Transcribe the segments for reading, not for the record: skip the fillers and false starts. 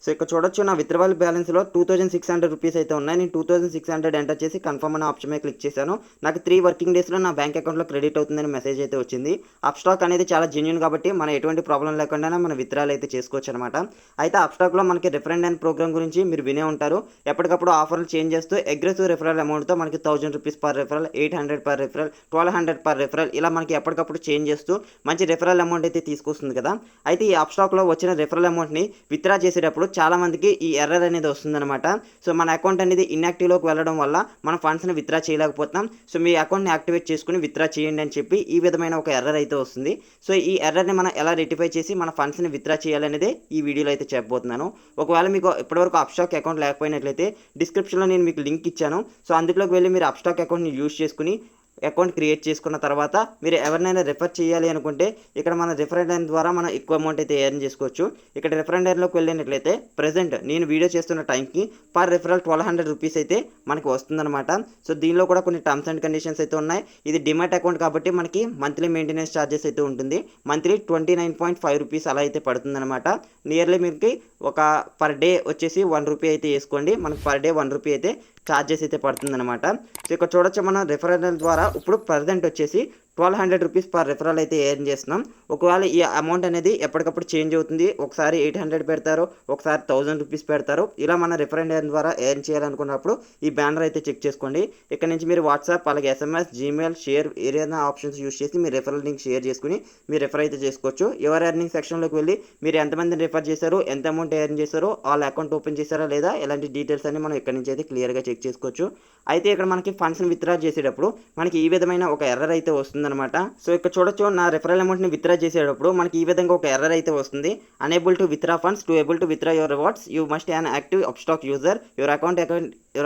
So ఇక్కడ చూడొచ్చు నా విత్డ్రావల్ బ్యాలెన్స్లో 2600 రూపీస్ అయితే ఉన్నాయి. నేను 2600 ఎంటర్ చేసి కన్ఫర్మ్ అనే ఆప్షన్ మీద క్లిక్ చేశాను. నాకు 3 వర్కింగ్ డేస్లో నా బ్యాంక్ అకౌంట్లో క్రెడిట్ అవుతుందని మెసేజ్ అయితే వచ్చింది. అప్స్టాక్ అనేది చాలా జెన్యూన్ కాబట్టి మనం ఎటువంటి ప్రాబ్లం లేకుండా మనం విత్డ్రాల్ అయితే చేసుకోవచ్చు అనమాట. అయితే అప్స్టాక్లో మనకి రిఫరెండ్ అండ్ ప్రోగ్రామ్ గురించి మీరు వినే ఉంటారు. ఎప్పటికప్పుడు ఆఫర్లు చేంజ్ చేస్తూ అగ్రెసివ్ రిఫరల్ అమౌంట్తో మనకి 1000 rupees per referral, 800 per referral, 1200 per referral ఇలా మనకి ఎప్పటికప్పుడు చేంజ్ చేస్తూ మంచి రిఫరల్ అమౌంట్ అయితే తీసుకొస్తుంది కదా. అయితే ఈ అప్స్టాక్లో వచ్చిన రిఫరల్ అమౌంట్ని విత్డ్రా చేసేటప్పుడు చాలా మందికి ఈ ఎర్రర్ అనేది వస్తుందన్నమాట. సో మన అకౌంట్ అనేది ఇన్యాక్టివ్లోకి వెళ్ళడం వల్ల మన ఫండ్స్ని విత్డ్రా చేయలేకపోతున్నాం. సో మీ అకౌంట్ని యాక్టివేట్ చేసుకుని విత్డ్రా చేయండి అని చెప్పి ఈ విధమైన ఒక ఎర్రర్ అయితే వస్తుంది. సో ఈ ఎర్రర్ని మనం ఎలా రెక్టిఫై చేసి మన ఫండ్స్ని విత్డ్రా చేయాలనేదే ఈ వీడియోలో అయితే చెప్పబోతున్నాను. ఒకవేళ మీకు ఇప్పటివరకు అప్స్టాక్ అకౌంట్ లేకపోయినట్లయితే డిస్క్రిప్షన్లో నేను మీకు లింక్ ఇచ్చాను. సో అందులోకి వెళ్ళి మీరు అప్స్టాక్ అకౌంట్ని యూజ్ చేసుకుని అకౌంట్ క్రియేట్ చేసుకున్న తర్వాత మీరు ఎవరినైనా రిఫర్ చేయాలి అనుకుంటే ఇక్కడ మన రిఫరెండ్ ద్వారా మనం ఎక్కువ అమౌంట్ అయితే ఎర్న్ చేసుకోవచ్చు. ఇక్కడ రిఫరెండ్లోకి వెళ్ళినట్లయితే ప్రజెంట్ నేను వీడియో చేస్తున్న టైంకి పర్ రిఫరల్ 1200 రూపీస్ అయితే మనకి వస్తుందన్నమాట. సో దీనిలో కూడా కొన్ని టర్మ్స్ అండ్ కండిషన్స్ అయితే ఉన్నాయి. ఇది డిమాట్ అకౌంట్ కాబట్టి మనకి మంత్లీ మెయింటెనెన్స్ ఛార్జెస్ అయితే ఉంటుంది. మంత్లీ 29.5 రూపీస్ అలా అయితే పడుతుందన్నమాట. నియర్లీ మీకు ఒక పర్ డే వచ్చేసి 1 రూపీ అయితే వేసుకోండి. మనకి పర్ డే 1 రూపీ అయితే ఛార్జెస్ అయితే పడుతుందన్నమాట. సో ఇక్కడ చూడొచ్చు మనం రిఫరల్ ద్వారా ఇప్పుడు ప్రజెంట్ వచ్చేసి 1200 రూపీస్ పర్ రిఫరల్ అయితే ఎర్న్ చేస్తున్నాం. ఒకవేళ ఈ అమౌంట్ అనేది ఎప్పటికప్పుడు చేంజ్ అవుతుంది. ఒకసారి 800 పెడతారు, ఒకసారి 1000 రూపీస్ పెడతారు. ఇలా మన రిఫరెండ్ ద్వారా ఎర్న్ చేయాలనుకున్నప్పుడు ఈ బ్యానర్ అయితే చెక్ చేసుకోండి. ఇక్కడ నుంచి మీరు వాట్సాప్ అలాగే SMS, జీమెయిల్, షేర్ ఏదైనా ఆప్షన్స్ యూస్ చేసి మీ రిఫరల్ లింక్ షేర్ చేసుకుని మీరు రిఫర్ అయితే చేసుకోవచ్చు. ఎవరు ఎర్నింగ్ సెక్షన్లోకి వెళ్ళి మీరు ఎంతమందిని రిఫర్ చేశారు, ఎంత అమౌంట్ ఎర్న్ చేశారో, వాళ్ళ అకౌంట్ ఓపెన్ చేశారా లేదా ఇలాంటి డీటెయిల్స్ అన్ని మనం ఇక్కడ నుంచి అయితే క్లియర్గా చెక్ చేసుకోవచ్చు. అయితే ఇక్కడ మనకి ఫండ్స్ని విత్డ్రా చేసేటప్పుడు మనకి ఈ విధమైన ఒక ఎర్రర్ అయితే వస్తుందన్నమాట. సో ఇక్కడ చూడొచ్చు నా రిఫరల్ అమౌంట్ని విత్డ్రా చేసేటప్పుడు మనకి ఈ విధంగా ఒక ఎర్రర్ అయితే వస్తుంది. Unable to withdraw funds, to able to withdraw your rewards, you must an active Upstox user, your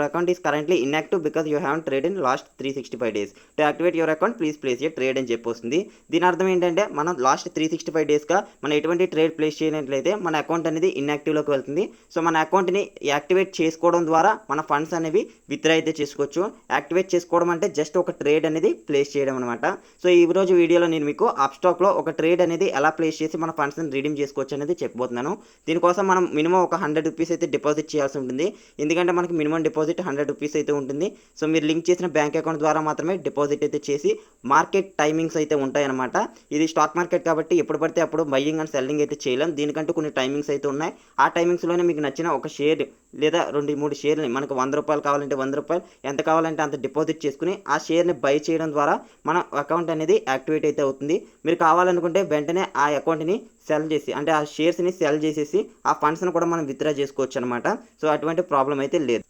account is currently inactive because you have trade in last 365 days. To activate your account please place A trade అని చెప్పి వస్తుంది. దీని అర్థం ఏంటంటే మనం last 365 daysగా మనం ఎటువంటి trade place చేయనట్లయితే మన అకౌంట్ అనేది ఇన్యాక్టివ్లోకి వెళ్తుంది. సో మన అకౌంట్ని యాక్టివేట్ చేసుకోవడం ద్వారా మన ఫండ్స్ అనేవి విత్డ్రా అయితే చేసుకోవచ్చు. యాక్టివేట్ చేసుకోవడం అంటే జస్ట్ ఒక ట్రేడ్ అనేది ప్లేస్ చేయడం అనమాట. సో ఈ రోజు వీడియోలో నేను మీకు అప్స్టాక్లో ఒక ట్రేడ్ అనేది ఎలా ప్లేస్ చేసి మన ఫండ్స్ని రిడీమ్ చేసుకోవచ్చు అనేది చెప్పబోతున్నాను. దీనికోసం మనం మినిమం ఒక 100 రూపీస్ అయితే డిపాజిట్ చేయాల్సి ఉంటుంది. ఎందుకంటే మనకి మినిమం డిపాజిట్ 100 రూపీస్ అయితే ఉంటుంది. సో మీరు లింక్ చేసిన బ్యాంక్ అకౌంట్ ద్వారా మాత్రమే డిపాజిట్ అయితే చేసి మార్కెట్ టైమింగ్స్ అయితే ఉంటాయన్నమాట. ఇది స్టాక్ మార్కెట్ కాబట్టి ఎప్పుడు పడితే అప్పుడు బయ్యింగ్ అండ్ సెల్లింగ్ అయితే చేయలేం. దీనికంటూ కొన్ని టైమింగ్స్ అయితే ఉన్నాయి. ఆ టైమింగ్స్లోనే మీకు నచ్చిన ఒక షేర్ లేదా 2-3 షేర్ని మనకు 100 రూపాయలు కావాలంటే 100 రూపాయలు, ఎంత కావాలంటే అంత డిపాజిట్ చేసుకుని ఆ షేర్ని బై చేయడం ద్వారా మన అకౌంట్ అనేది యాక్టివేట్ అయితే అవుతుంది. మీరు కావాలనుకుంటే వెంటనే ఆ అకౌంట్ని సెల్ చేసి అంటే ఆ షేర్స్ని సెల్ చేసేసి ఆ ఫండ్స్ని కూడా మనం విత్డ్రా చేసుకోవచ్చు అనమాట. సో అటువంటి ప్రాబ్లం అయితే లేదు.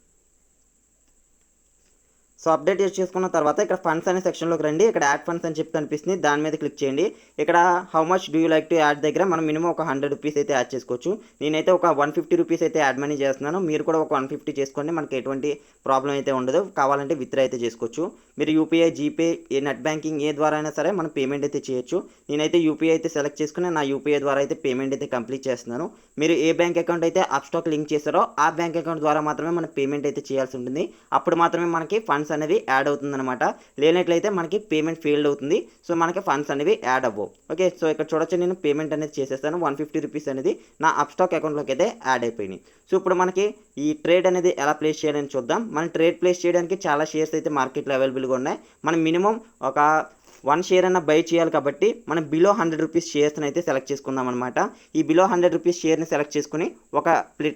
సో అప్డేట్ చేసుకున్న తర్వాత ఇక్కడ ఫండ్స్ అనే సెక్షన్లోకి రండి. ఇక్కడ యాడ్ ఫండ్స్ అని చెప్పి కనిపిస్తుంది, దాని మీద క్లిక్ చేయండి. ఇక్కడ how much do you like to add దగ్గర మనం మినిమం ఒక 100 రూపీస్ అయితే యాడ్ చేసుకోవచ్చు. నేనైతే ఒక 150 రూపీస్ అయితే యాడ్ మనీ చేస్తున్నాను. మీరు కూడా ఒక 150 చేసుకోండి, మనకి ఎటువంటి ప్రాబ్లం అయితే ఉండదు. కావాలంటే విత్డ్రా అయితే చేసుకోవచ్చు. మీరు యూపీఐ, జీపే, నెట్ బ్యాంకింగ్ ఏ ద్వారా అయినా సరే మనం పేమెంట్ అయితే చేయొచ్చు. నేనైతే యూపీఐ అయితే సెలెక్ట్ చేసుకుని నా యూపీఐ ద్వారా అయితే పేమెంట్ అయితే కంప్లీట్ చేస్తున్నాను. మీరు ఏ బ్యాంక్ అకౌంట్ అయితే అప్స్టాక్ లింక్ చేస్తారో ఆ బ్యాంక్ అకౌంట్ ద్వారా మాత్రమే మనం పేమెంట్ అయితే చేయాల్సి ఉంటుంది. అప్పుడు మాత్రమే మనకి ఫండ్స్ అనేవి యాడ్ అవుతుందన్నమాట. లేనట్లయితే మనకి పేమెంట్ ఫెయిల్డ్ అవుతుంది. సో మనకి ఫండ్స్ అనేవి యాడ్ అవ్వవు. ఓకే, సో ఇక్కడ చూడొచ్చు నేను పేమెంట్ అనేది చేసేస్తాను. 150 రూపీస్ అనేది నా అప్స్టాక్ అకౌంట్లోకి అయితే యాడ్ అయిపోయినాయి. సో ఇప్పుడు మనకి ఈ ట్రేడ్ అనేది ఎలా ప్లేస్ చేయాలని చూద్దాం. మనం ట్రేడ్ ప్లేస్ చేయడానికి చాలా షేర్స్ అయితే మార్కెట్లో అవైలబుల్గా ఉన్నాయి. మనం మినిమం ఒక 1 షేర్ అన్న బై చేయాలి కాబట్టి మనం బిలో 100 రూపీస్ షేర్స్ని అయితే సెలెక్ట్ చేసుకుందాం అనమాట. ఈ బిలో 100 రూపీస్ షేర్ని సెలెక్ట్ చేసుకుని ఒక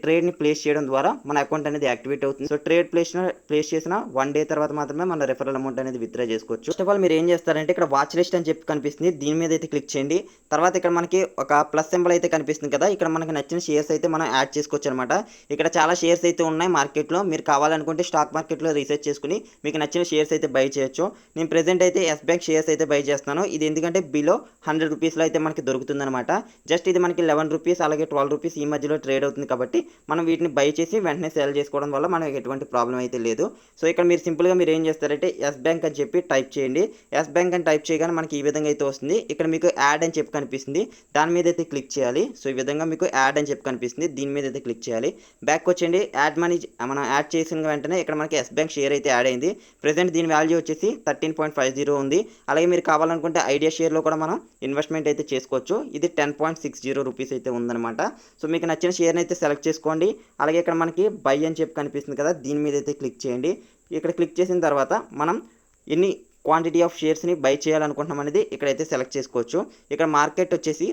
ట్రేడ్ని ప్లేస్ చేయడం ద్వారా మన అకౌంట్ అనేది యాక్టివేట్ అవుతుంది. సో ట్రేడ్ ప్లేస్ చేసిన 1 డే తర్వాత మాత్రమే మన రిఫరల్ అమౌంట్ అనేది విత్డ్రా చేసుకోవచ్చు. ఫస్ట్ ఆఫ్ ఆల్ మీరు ఏం చేస్తారంటే ఇక్కడ వాచ్ లిస్ట్ అని చెప్పి కనిపిస్తుంది, దీని మీద అయితే క్లిక్ చేయండి. తర్వాత ఇక్కడ మనకి ఒక ప్లస్ సింబల్ అయితే కనిపిస్తుంది కదా, ఇక్కడ మనకి నచ్చిన షేర్స్ అయితే మనం యాడ్ చేసుకోవచ్చు అనమాట. ఇక్కడ చాలా షేర్స్ అయితే ఉన్నాయి మార్కెట్లో. మీరు కావాలనుకుంటే స్టాక్ మార్కెట్లో రీసెర్చ్ చేసుకుని మీకు నచ్చిన షేర్స్ అయితే బై చేయొచ్చు. నేను ప్రెజెంట్ అయితే ఎస్ బ్యాంక్ షేర్స్ అయితే బై చేస్తున్నాను. ఇది ఎందుకంటే బిలో 100 రూపీస్లో అయితే మనకి దొరుకుతుందన్నమాట. జస్ట్ ఇది మనకి 11 రూపీస్ అలాగే 12 రూపీస్ ఈ మధ్యలో ట్రేడ్ అవుతుంది కాబట్టి మనం వీటిని బై చేసి వెంటనే సెల్ చేసుకోవడం వల్ల మనకి ఎటువంటి ప్రాబ్లం అయితే లేదు. సో ఇక్కడ మీరు సింపుల్గా మీరు ఏం చేస్తారంటే ఎస్ బ్యాంక్ అని చెప్పి టైప్ చేయండి. ఎస్ బ్యాంక్ అని టైప్ చేయగానే మనకి ఈ విధంగా అయితే వస్తుంది. ఇక్కడ మీకు యాడ్ అని చెప్పి కనిపిస్తుంది, దాని మీద అయితే క్లిక్ చేయాలి. సో ఈ విధంగా మీకు యాడ్ అని చెప్పి కనిపిస్తుంది, దీని మీద అయితే క్లిక్ చేయాలి. బ్యాక్ వచ్చేయండి. యాడ్ మనీ మనం యాడ్ చేసిన వెంటనే ఇక్కడ మనకి ఎస్ బ్యాంక్ షేర్ అయితే యాడ్ అయింది. ప్రెసెంట్ దీని వాల్యూ వచ్చేసి 13.50 ఉంది. అలాగే అలాగే మీరు కావాలనుకుంటే ఐడియా షేర్లో కూడా మనం ఇన్వెస్ట్మెంట్ అయితే చేసుకోవచ్చు. ఇది 10.60 రూపీస్ అయితే ఉందన్నమాట. సో మీకు నచ్చిన షేర్ని అయితే సెలెక్ట్ చేసుకోండి. అలాగే ఇక్కడ మనకి బై అని చెప్పి కనిపిస్తుంది కదా, దీని మీద అయితే క్లిక్ చేయండి. ఇక్కడ క్లిక్ చేసిన తర్వాత మనం ఎన్ని క్వాంటిటీ ఆఫ్ షేర్స్ని బై చేయాలనుకుంటున్నాం అనేది ఇక్కడైతే సెలెక్ట్ చేసుకోవచ్చు. ఇక్కడ మార్కెట్ వచ్చేసి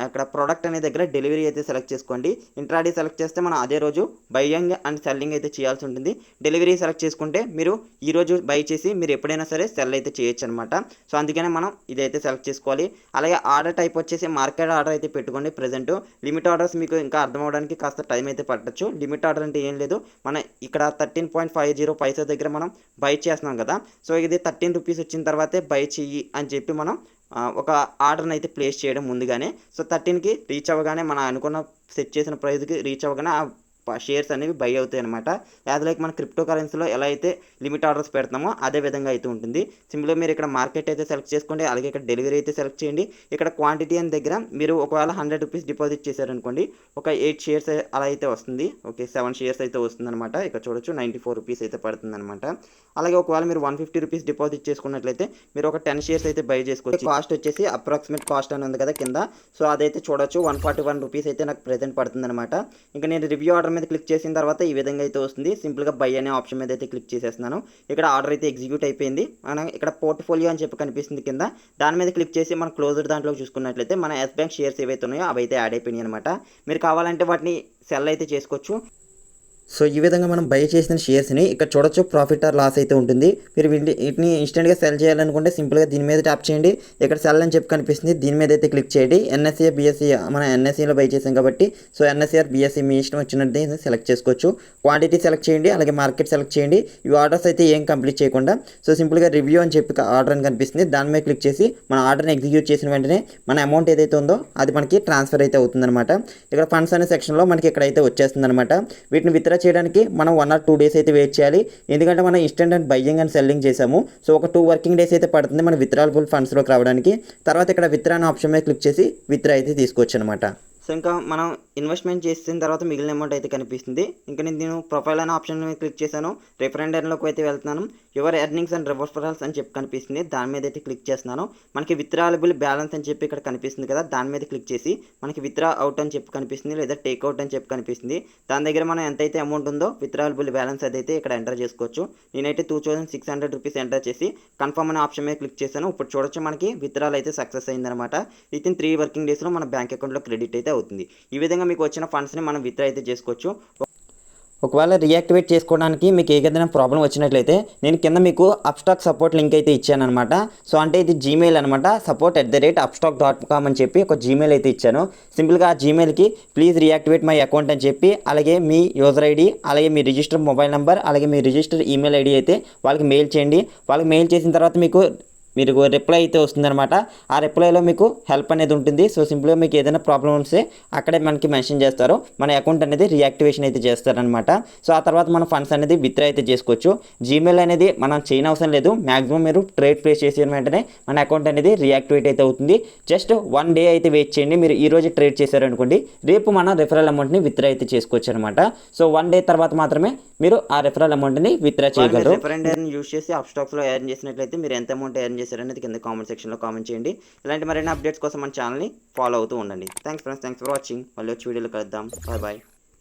అక్కడ ప్రోడక్ట్ అనే దగ్గర డెలివరీ అయితే సెలెక్ట్ చేసుకోండి. ఇంట్రాడే సెలెక్ట్ చేస్తే మనం అదే రోజు బైయింగ్ అండ్ సెల్లింగ్ అయితే చేయాల్సి ఉంటుంది. డెలివరీ సెలెక్ట్ చేసుకుంటే మీరు ఈరోజు బై చేసి మీరు ఎప్పుడైనా సరే సెల్ అయితే చేయొచ్చు అనమాట. సో అందుకనే మనం ఇదైతే సెలెక్ట్ చేసుకోవాలి. అలాగే ఆర్డర్ టైప్ వచ్చేసి మార్కెట్ ఆర్డర్ అయితే పెట్టుకోండి. ప్రజెంట్ లిమిట్ ఆర్డర్స్ మీకు ఇంకా అర్థం అవడానికి కాస్త టైం అయితే పట్టచ్చు. లిమిట్ ఆర్డర్ అంటే ఏం లేదు, మన ఇక్కడ 13.50 పైసా దగ్గర మనం బై చేస్తున్నాం కదా, సో ఇది 13 రూపీస్ వచ్చిన తర్వాతే బై చెయ్యి అని చెప్పి మనం ఒక ఆర్డర్ని అయితే ప్లేస్ చేయడం ముందుగానే. సో 13కి రీచ్ అవ్వగానే మనం అనుకున్న సెట్ చేసిన ప్రైస్కి రీచ్ అవ్వగానే ఆ షేర్స్ అనేవి బై అవుతాయి అనమాట. యాజ్ లైక్ మన క్రిప్టో కరెన్సీలో ఎలా అయితే లిమిట్ ఆర్డర్స్ పెడతామో అదే విధంగా అయితే ఉంటుంది. సింపుల్గా మీరు ఇక్కడ మార్కెట్ అయితే సెలెక్ట్ చేసుకోండి. అలాగే ఇక్కడ డెలివరీ అయితే సెలెక్ట్ చేయండి. ఇక్కడ క్వాంటిటీ అని దగ్గర మీరు ఒకవేళ 100 రూపీస్ డిపాజిట్ చేశారనుకోండి, ఒక 8 షేర్స్ అలా అయితే వస్తుంది. ఓకే, 7 షేర్స్ అయితే వస్తుంది అనమాట. ఇక్కడ చూడొచ్చు 94 రూపీస్ అయితే పడుతుంది అనమాట. అలాగే ఒకవేళ మీరు 150 రూపీస్ డిపాజిట్ చేసుకున్నట్లయితే మీరు ఒక 10 షేర్స్ అయితే బై చేసుకోవచ్చు. కాస్ట్ వచ్చేసి అప్రాక్సిమేట్ కాస్ట్ అని ఉంది కదా కింద, సో అదైతే చూడొచ్చు 141 రూపీస్ అయితే నాకు ప్రెజెంట్ పడుతుంది అనమాట. ఇంకా నేను రివ్యూ ఆర్డర్ మీద క్లిక్ చేసిన తర్వాత ఈ విధంగా అయితే వస్తుంది. సింపుల్గా బై అనే ఆప్షన్ మీద అయితే క్లిక్ చేసేస్తున్నాను. ఇక్కడ ఆర్డర్ అయితే ఎగ్జిక్యూట్ అయిపోయింది. మనం ఇక్కడ పోర్ట్ఫోలియో అని చెప్పి కనిపిస్తుంది కింద, దాని మీద క్లిక్ చేసి మనం క్లోజ్డ్ దాంట్లో చూసుకున్నట్లయితే మన ఎస్ బ్యాంక్ షేర్స్ ఏవైతే ఉన్నాయో అవి అయితే యాడ్ అయిపోయినాయి అనమాట. మీరు కావాలంటే వాటిని సెల్ అయితే చేసుకోవచ్చు. సో ఈ విధంగా మనం బై చేసిన షేర్స్ని ఇక్కడ చూడొచ్చు ప్రాఫిట్ ఆర్ లాస్ అయితే ఉంటుంది. మీరు వీటిని ఇన్స్టెంట్గా సెల్ చేయాలనుకుంటే సింపుల్గా దీని మీద ట్యాప్ చేయండి. ఇక్కడ సెల్ అని చెప్పి కనిపిస్తుంది, దీని మీద అయితే క్లిక్ చేయండి. ఎన్ఎస్సీ బిఎస్సీ మనం ఎన్ఎస్సీలో బై చేసాం కాబట్టి సో ఎన్ఎస్సీ ఆర్ బిఎస్సీ మీ ఇష్టం వచ్చినట్టు సెలెక్ట్ చేసుకోవచ్చు. క్వాంటిటీ సెలెక్ట్ చేయండి, అలాగే మార్కెట్ సెలెక్ట్ చేయండి. ఈ ఆర్డర్స్ అయితే ఏం కంప్లీట్ చేయకుండా సో సింపుల్గా రివ్యూ అని చెప్పి ఆర్డర్ అని కనిపిస్తుంది, దాని మీద క్లిక్ చేసి మన ఆర్డర్ని ఎగ్జిక్యూట్ చేసిన వెంటనే మన అమౌంట్ ఏదైతే ఉందో అది మనకి ట్రాన్స్ఫర్ అయితే అవుతుందన్నమాట. ఇక్కడ ఫండ్స్ అనే సెక్షన్లో మనకి ఇక్కడైతే వచ్చేస్తుంది అనమాట. వీటిని విత్డ్రా చేయడానికి మనం 1 or 2 డేస్ అయితే వెయిట్ చేయాలి. ఎందుకంటే మనం instant and buying and selling చేసాము. సో ఒక 2 వర్కింగ్ డేస్ అయితే పడుతుంది మన విత్డ్రాబుల్ ఫండ్స్లోకి రావడానికి. తర్వాత ఇక్కడ విత్డ్రా అనే ఆప్షన్ మీద క్లిక్ చేసి విత్డ్రా అయితే తీసుకోవచ్చు అనమాట. సో ఇంకా మనం ఇన్వెస్ట్మెంట్ చేసిన తర్వాత మిగిలిన అమౌంట్ అయితే కనిపిస్తుంది. ఇంకా నేను ప్రొఫైల్ అనే ఆప్షన్ మీద క్లిక్ చేశాను. రిఫరెండర్లోకి అయితే వెళ్తున్నాను. యువర్ ఎర్నింగ్స్ అండ్ రిఫరల్స్ అని చెప్పి కనిపిస్తుంది, దాని మీద అయితే క్లిక్ చేస్తున్నాను. మనకి విత్డ్రాలబుల్ బ్యాలెన్స్ అని చెప్పి ఇక్కడ కనిపిస్తుంది కదా, దాని మీద క్లిక్ చేసి మనకి విత్డ్రా అవుట్ అని చెప్పి కనిపిస్తుంది, లేదా టేక్ అవుట్ అని చెప్పి కనిపిస్తుంది. దాని దగ్గర మనం ఎంతైతే అమౌంట్ ఉందో విత్డ్రాలబుల్ బ్యాలెన్స్ అదైతే ఇక్కడ ఎంటర్ చేసుకోవచ్చు. నేనైతే 2600 రూపీస్ ఎంటర్ చేసి కన్ఫర్మ్ అనే ఆప్షన్ మీద క్లిక్ చేశాను. ఇప్పుడు చూడొచ్చు మనకి విత్డ్రాల్ అయితే సక్సెస్ అయిందనమాట. వితిన్ 3 వర్కింగ్ డేస్లో మన బ్యాంక్ అకౌంట్లో క్రెడిట్ అయితే అవుతుంది. ఈ విధంగా మీకు వచ్చిన ఫండ్స్ని మనం విత్డ్రా అయితే చేసుకోవచ్చు. ఒకవేళ రియాక్టివేట్ చేసుకోవడానికి మీకు ఏదైనా ప్రాబ్లం వచ్చినట్లయితే నేను కింద మీకు అప్స్టాక్ సపోర్ట్ లింక్ అయితే ఇచ్చాను అనమాట. సో అంటే ఇది జీమెయిల్ అనమాట, support@upstock.com అని చెప్పి ఒక జీమెయిల్ అయితే ఇచ్చాను. సింపుల్గా ఆ జీమెయిల్కి ప్లీజ్ రియాక్టివేట్ మై అకౌంట్ అని చెప్పి, అలాగే మీ యూజర్ ఐడి, అలాగే మీ రిజిస్టర్ మొబైల్ నెంబర్, అలాగే మీ రిజిస్టర్ ఈమెయిల్ ఐడి అయితే వాళ్ళకి మెయిల్ చేయండి. వాళ్ళకి మెయిల్ చేసిన తర్వాత మీకు రిప్లై అయితే వస్తుందన్నమాట. ఆ రిప్లైలో మీకు హెల్ప్ అనేది ఉంటుంది. సో సింపుల్గా మీకు ఏదైనా ప్రాబ్లం వస్తే అక్కడే మనకి మెన్షన్ చేస్తారు, మన అకౌంట్ అనేది రియాక్టివేషన్ అయితే చేస్తారనమాట. సో ఆ తర్వాత మన ఫండ్స్ అనేది విత్డ్రా అయితే చేసుకోవచ్చు. జీమెయిల్ అనేది మనం చేయని అవసరం లేదు. మ్యాక్సిమం మీరు ట్రేడ్ ప్లేస్ చేసిన వెంటనే మన అకౌంట్ అనేది రియాక్టివేట్ అయితే అవుతుంది. జస్ట్ 1 డే అయితే వెయిట్ చేయండి. మీరు ఈ రోజు ట్రేడ్ చేశారనుకోండి, రేపు మన రిఫరల్ అమౌంట్ని విత్డ్రా అయితే చేసుకోవచ్చు అనమాట. సో 1 డే తర్వాత మాత్రమే మీరు ఆ రిఫరల్ అమౌంట్ని విత్డ్రా చేయగలరు. రిఫరెండర్ని యూజ్ చేసి అప్స్టాక్స్లో ఎర్న్ చేసినట్లయితే మీరు ఎంత అమౌంట్ ఎర్న్ చేశారనేది కింద కామెంట్ సెక్షన్లో కామెంట్ చేయండి. ఇలాంటి మరిన్ని అప్డేట్స్ కోసం మన ఛానల్ని ఫాలో అవుతూ ఉండండి. Thanks friends, thanks for watching. మళ్ళీ వచ్చి వీడియోలో కలుద్దాం. Bye bye.